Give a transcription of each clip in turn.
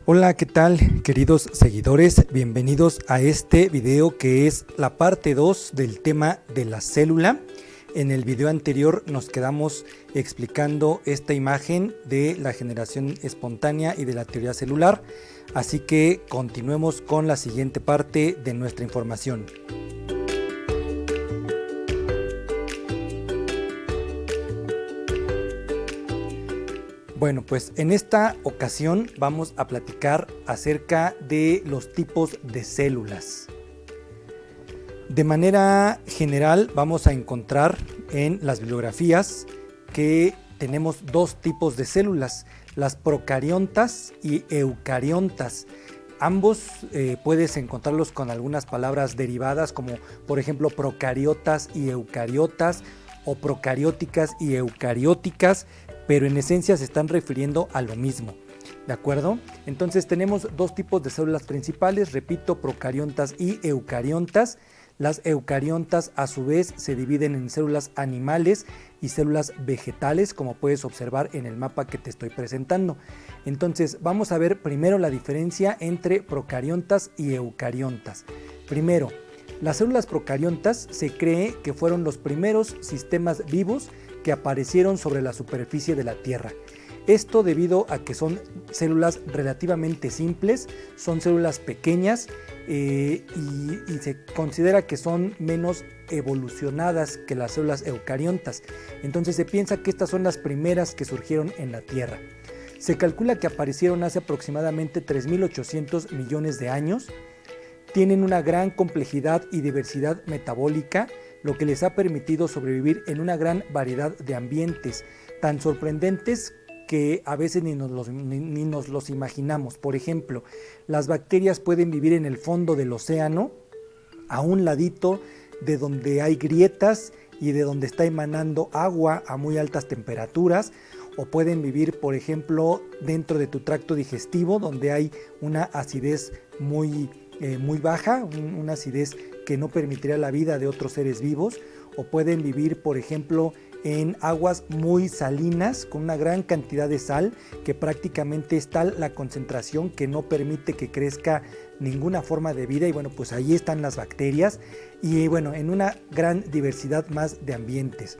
Hola, ¿qué tal, queridos seguidores? Bienvenidos a este video que es la parte 2 del tema de la célula. En el video anterior nos quedamos explicando esta imagen de la generación espontánea y de la teoría celular, así que continuemos con la siguiente parte de nuestra información. Bueno, pues en esta ocasión vamos a platicar acerca de los tipos de células. De manera general vamos a encontrar en las bibliografías que tenemos dos tipos de células, las procariontas y eucariontas. Ambos puedes encontrarlos con algunas palabras derivadas como por ejemplo procariotas y eucariotas o procarióticas y eucarióticas, pero en esencia se están refiriendo a lo mismo, ¿de acuerdo? Entonces tenemos dos tipos de células principales, repito, procariontas y eucariontas. Las eucariontas a su vez se dividen en células animales y células vegetales, como puedes observar en el mapa que te estoy presentando. Entonces vamos a ver primero la diferencia entre procariontas y eucariontas. Primero, las células procariontas se cree que fueron los primeros sistemas vivos que aparecieron sobre la superficie de la Tierra. Esto debido a que son células relativamente simples, son células pequeñas y se considera que son menos evolucionadas que las células eucariontas. Entonces se piensa que estas son las primeras que surgieron en la Tierra. Se calcula que aparecieron hace aproximadamente 3.800 millones de años. Tienen una gran complejidad y diversidad metabólica, lo que les ha permitido sobrevivir en una gran variedad de ambientes, tan sorprendentes que a veces ni nos los imaginamos. Por ejemplo, las bacterias pueden vivir en el fondo del océano, a un ladito de donde hay grietas y de donde está emanando agua a muy altas temperaturas, o pueden vivir, por ejemplo, dentro de tu tracto digestivo, donde hay una acidez muy baja, una acidez que no permitiría la vida de otros seres vivos, o pueden vivir, por ejemplo, en aguas muy salinas con una gran cantidad de sal, que prácticamente es tal la concentración que no permite que crezca ninguna forma de vida, y bueno, pues ahí están las bacterias y bueno, en una gran diversidad más de ambientes.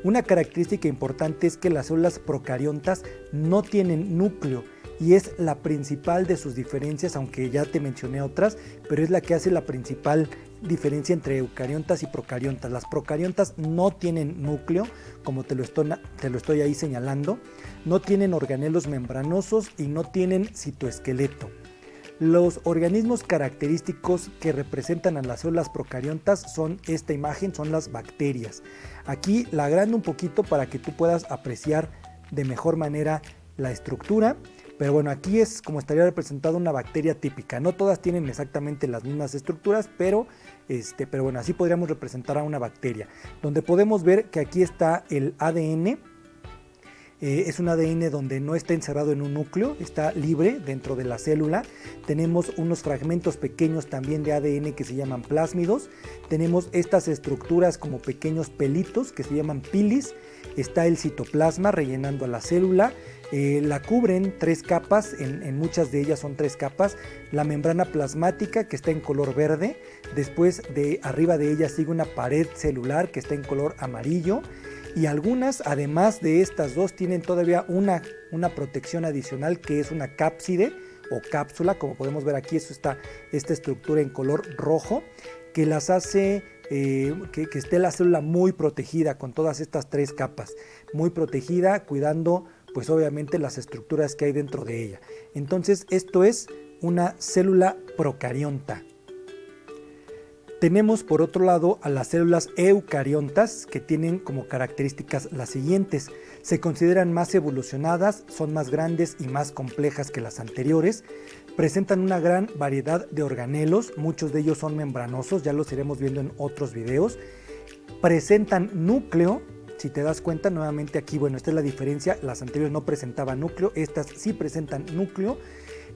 Una característica importante es que las células procariontas no tienen núcleo, y es la principal de sus diferencias, aunque ya te mencioné otras, pero es la que hace la principal diferencia entre eucariontas y procariontas. Las procariontas no tienen núcleo, como te lo estoy ahí señalando, no tienen organelos membranosos y no tienen citoesqueleto. Los organismos característicos que representan a las células procariontas son esta imagen, son las bacterias. Aquí la agrando un poquito para que tú puedas apreciar de mejor manera la estructura. Pero bueno, aquí es como estaría representada una bacteria típica. No todas tienen exactamente las mismas estructuras, pero bueno, así podríamos representar a una bacteria. Donde podemos ver que aquí está el ADN. Es un ADN donde no está encerrado en un núcleo, está libre dentro de la célula. Tenemos unos fragmentos pequeños también de ADN que se llaman plásmidos. Tenemos estas estructuras como pequeños pelitos que se llaman pilis. Está el citoplasma rellenando a la célula. La cubren tres capas, en muchas de ellas son tres capas. La membrana plasmática que está en color verde, después de arriba de ella sigue una pared celular que está en color amarillo, y algunas, además de estas dos, tienen todavía una protección adicional que es una cápside o cápsula, como podemos ver aquí. Eso está esta estructura en color rojo que las hace que esté la célula muy protegida con todas estas tres capas, muy protegida, cuidando pues obviamente las estructuras que hay dentro de ella. Entonces esto es una célula procarionta. Tenemos por otro lado a las células eucariontas, que tienen como características las siguientes. Se consideran más evolucionadas, son más grandes y más complejas que las anteriores. Presentan una gran variedad de organelos, muchos de ellos son membranosos, ya los iremos viendo en otros videos. Presentan núcleo. Si te das cuenta, nuevamente aquí, bueno, esta es la diferencia, las anteriores no presentaban núcleo, estas sí presentan núcleo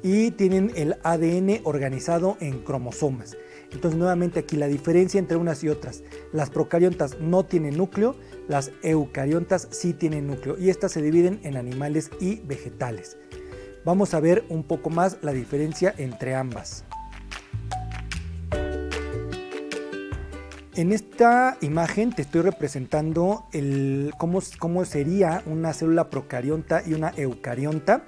y tienen el ADN organizado en cromosomas. Entonces nuevamente aquí la diferencia entre unas y otras, las procariontas no tienen núcleo, las eucariontas sí tienen núcleo, y estas se dividen en animales y vegetales. Vamos a ver un poco más la diferencia entre ambas. En esta imagen te estoy representando cómo sería una célula procarionta y una eucarionta.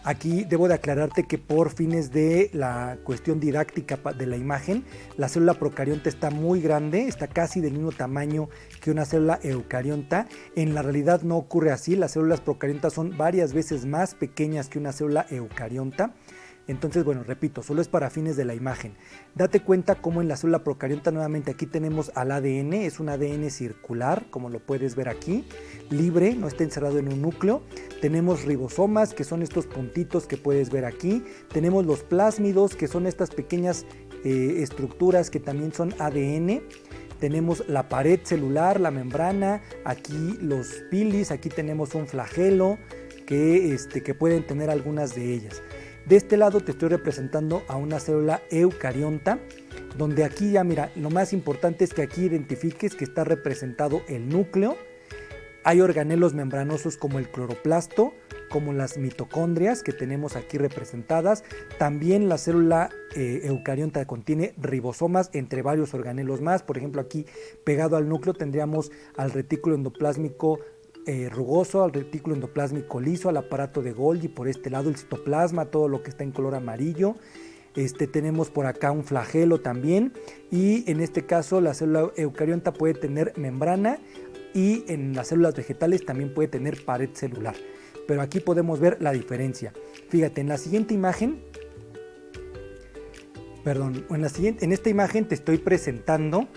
Aquí debo de aclararte que por fines de la cuestión didáctica de la imagen, la célula procarionta está muy grande, está casi del mismo tamaño que una célula eucarionta. En la realidad no ocurre así, las células procariontas son varias veces más pequeñas que una célula eucarionta. Entonces, bueno, repito, solo es para fines de la imagen. Date cuenta cómo en la célula procarionta nuevamente aquí tenemos al ADN, es un ADN circular, como lo puedes ver aquí, libre, no está encerrado en un núcleo. Tenemos ribosomas, que son estos puntitos que puedes ver aquí. Tenemos los plásmidos, que son estas pequeñas estructuras que también son ADN. Tenemos la pared celular, la membrana, aquí los pilis, aquí tenemos un flagelo que pueden tener algunas de ellas. De este lado te estoy representando a una célula eucarionta, donde aquí ya mira, lo más importante es que aquí identifiques que está representado el núcleo. Hay organelos membranosos como el cloroplasto, como las mitocondrias que tenemos aquí representadas. También la célula eucarionta contiene ribosomas entre varios organelos más. Por ejemplo, aquí pegado al núcleo tendríamos al retículo endoplásmico rugoso, al retículo endoplásmico liso, al aparato de Golgi, por este lado el citoplasma, todo lo que está en color amarillo. Tenemos por acá un flagelo también, y en este caso la célula eucarionta puede tener membrana, y en las células vegetales también puede tener pared celular. Pero aquí podemos ver la diferencia. Fíjate, en la siguiente imagen, en esta imagen te estoy presentando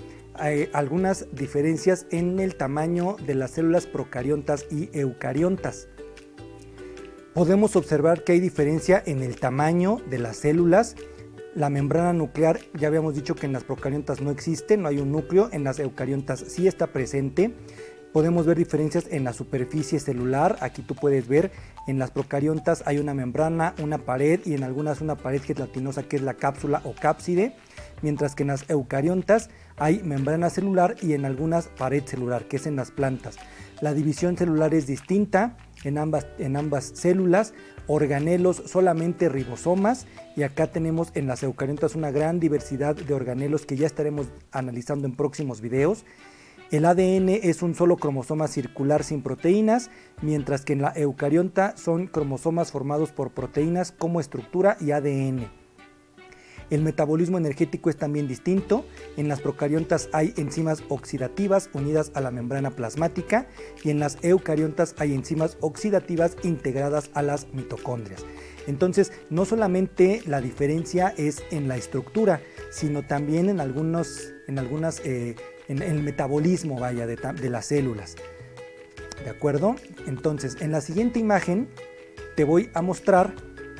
algunas diferencias en el tamaño de las células procariontas y eucariontas. Podemos observar que hay diferencia en el tamaño de las células. La membrana nuclear, ya habíamos dicho que en las procariontas no existe, no hay un núcleo, en las eucariontas sí está presente. Podemos ver diferencias en la superficie celular. Aquí tú puedes ver, en las procariontas hay una membrana, una pared, y en algunas una pared gelatinosa que es la cápsula o cápside, mientras que en las eucariontas hay membrana celular y en algunas pared celular, que es en las plantas. La división celular es distinta en ambas células, organelos solamente ribosomas, y acá tenemos en las eucariontas una gran diversidad de organelos que ya estaremos analizando en próximos videos. El ADN es un solo cromosoma circular sin proteínas, mientras que en la eucarionta son cromosomas formados por proteínas como estructura y ADN. El metabolismo energético es también distinto. En las procariontas hay enzimas oxidativas unidas a la membrana plasmática, y en las eucariontas hay enzimas oxidativas integradas a las mitocondrias. Entonces, no solamente la diferencia es en la estructura, sino también en el metabolismo, de las células. ¿De acuerdo? Entonces, en la siguiente imagen te voy a mostrar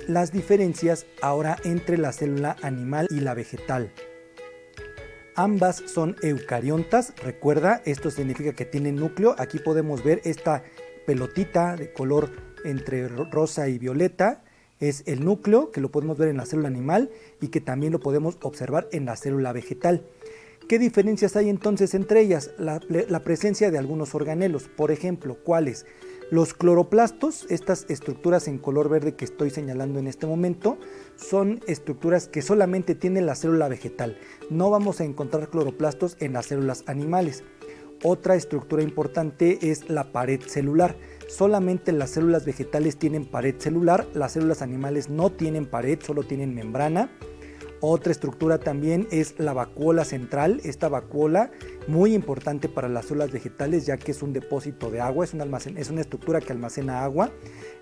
las diferencias ahora entre la célula animal y la vegetal. Ambas son eucariontas, recuerda, esto significa que tienen núcleo. Aquí podemos ver esta pelotita de color entre rosa y violeta, es el núcleo, que lo podemos ver en la célula animal y que también lo podemos observar en la célula vegetal. ¿Qué diferencias hay entonces entre ellas? La presencia de algunos organelos, por ejemplo, ¿cuáles? Los cloroplastos, estas estructuras en color verde que estoy señalando en este momento, son estructuras que solamente tiene la célula vegetal. No vamos a encontrar cloroplastos en las células animales. Otra estructura importante es la pared celular. Solamente las células vegetales tienen pared celular, las células animales no tienen pared, solo tienen membrana. Otra estructura también es la vacuola central. Esta vacuola, muy importante para las células vegetales, ya que es un depósito de agua, es una estructura que almacena agua.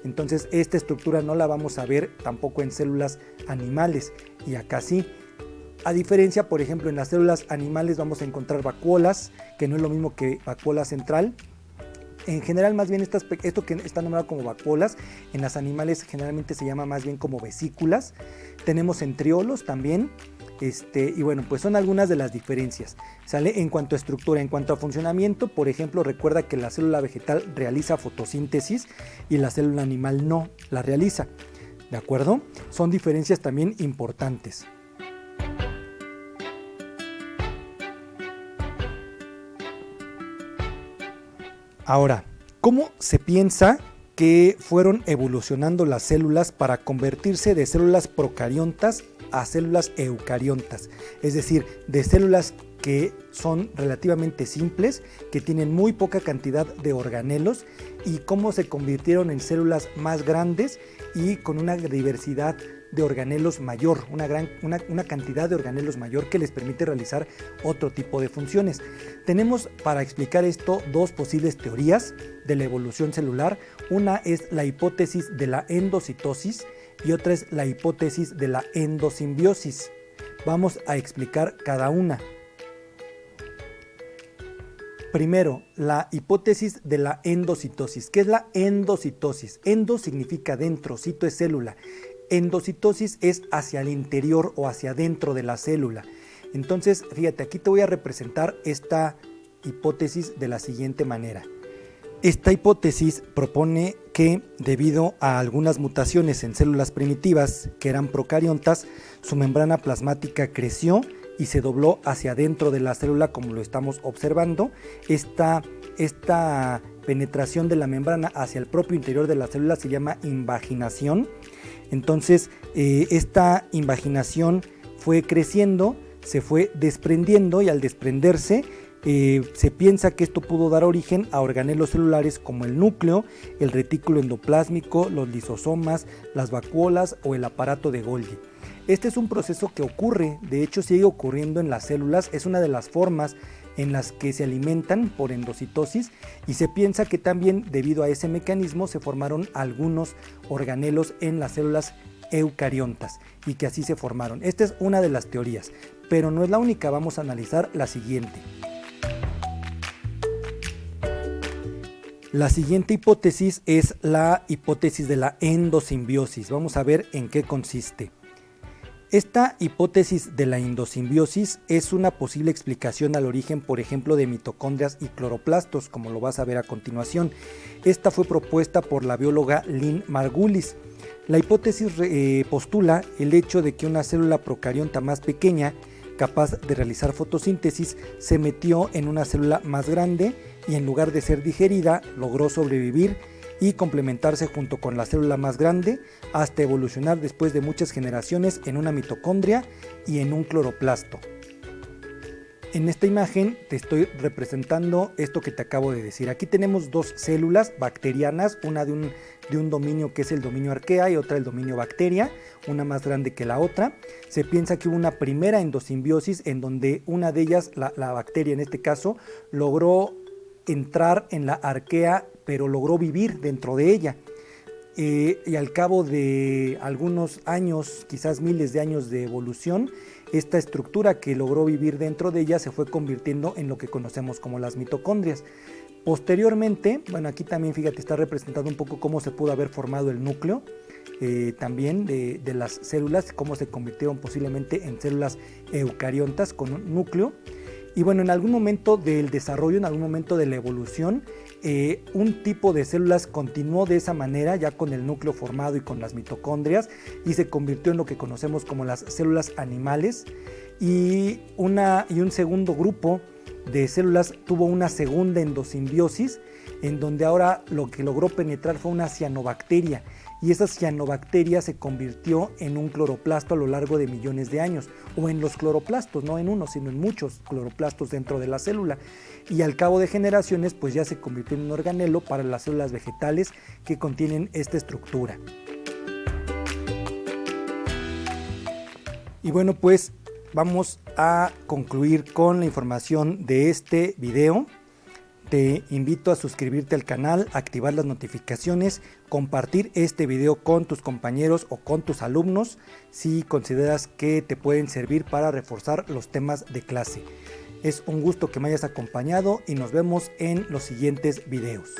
Entonces esta estructura no la vamos a ver tampoco en células animales, y acá sí. A diferencia, por ejemplo, en las células animales vamos a encontrar vacuolas, que no es lo mismo que vacuola central. En general, más bien esto que está nombrado como vacuolas, en las animales generalmente se llama más bien como vesículas. Tenemos centriolos también, y bueno, pues son algunas de las diferencias, ¿sale? En cuanto a estructura, en cuanto a funcionamiento, por ejemplo, recuerda que la célula vegetal realiza fotosíntesis y la célula animal no la realiza, ¿de acuerdo? Son diferencias también importantes. Ahora, ¿cómo se piensa que fueron evolucionando las células para convertirse de células procariontas a células eucariontas, es decir, de células que son relativamente simples, que tienen muy poca cantidad de organelos, y cómo se convirtieron en células más grandes y con una diversidad de organelos mayor, una cantidad de organelos mayor que les permite realizar otro tipo de funciones. Tenemos para explicar esto dos posibles teorías de la evolución celular. Una es la hipótesis de la endocitosis y otra es la hipótesis de la endosimbiosis. Vamos a explicar cada una. Primero, la hipótesis de la endocitosis. ¿Qué es la endocitosis? Endo significa dentro, cito es célula. Endocitosis es hacia el interior o hacia adentro de la célula. Entonces, fíjate, aquí te voy a representar esta hipótesis de la siguiente manera. Esta hipótesis propone que, debido a algunas mutaciones en células primitivas que eran procariontas, su membrana plasmática creció y se dobló hacia adentro de la célula, como lo estamos observando. Esta penetración de la membrana hacia el propio interior de la célula se llama invaginación. Entonces, esta invaginación fue creciendo, se fue desprendiendo, y al desprenderse, se piensa que esto pudo dar origen a organelos celulares como el núcleo, el retículo endoplásmico, los lisosomas, las vacuolas o el aparato de Golgi. Este es un proceso que ocurre, de hecho sigue ocurriendo en las células, es una de las formas en las que se alimentan por endocitosis, y se piensa que también debido a ese mecanismo se formaron algunos organelos en las células eucariontas y que así se formaron. Esta es una de las teorías, pero no es la única. Vamos a analizar la siguiente. La siguiente hipótesis es la hipótesis de la endosimbiosis. Vamos a ver en qué consiste. Esta hipótesis de la endosimbiosis es una posible explicación al origen, por ejemplo, de mitocondrias y cloroplastos, como lo vas a ver a continuación. Esta fue propuesta por la bióloga Lynn Margulis. La hipótesis postula el hecho de que una célula procarionta más pequeña, capaz de realizar fotosíntesis, se metió en una célula más grande y, en lugar de ser digerida, logró sobrevivir y complementarse junto con la célula más grande hasta evolucionar después de muchas generaciones en una mitocondria y en un cloroplasto. En esta imagen te estoy representando esto que te acabo de decir. Aquí tenemos dos células bacterianas, una de un dominio que es el dominio arquea y otra el dominio bacteria, una más grande que la otra. Se piensa que hubo una primera endosimbiosis en donde una de ellas, la bacteria en este caso, logró entrar en la arquea, pero logró vivir dentro de ella. Y al cabo de algunos años, quizás miles de años de evolución, esta estructura que logró vivir dentro de ella se fue convirtiendo en lo que conocemos como las mitocondrias. Posteriormente, bueno, aquí también fíjate, está representado un poco cómo se pudo haber formado el núcleo también de las células, cómo se convirtieron posiblemente en células eucariontas con un núcleo. Y bueno, en algún momento del desarrollo, en algún momento de la evolución, un tipo de células continuó de esa manera, ya con el núcleo formado y con las mitocondrias, y se convirtió en lo que conocemos como las células animales, y un segundo grupo de células tuvo una segunda endosimbiosis, en donde ahora lo que logró penetrar fue una cianobacteria, y esa cianobacteria se convirtió en un cloroplasto a lo largo de millones de años, o en los cloroplastos, no en uno, sino en muchos cloroplastos dentro de la célula, y al cabo de generaciones pues ya se convirtió en un organelo para las células vegetales que contienen esta estructura. Y bueno, pues vamos a concluir con la información de este video. Te invito a suscribirte al canal, activar las notificaciones, compartir este video con tus compañeros o con tus alumnos si consideras que te pueden servir para reforzar los temas de clase. Es un gusto que me hayas acompañado y nos vemos en los siguientes videos.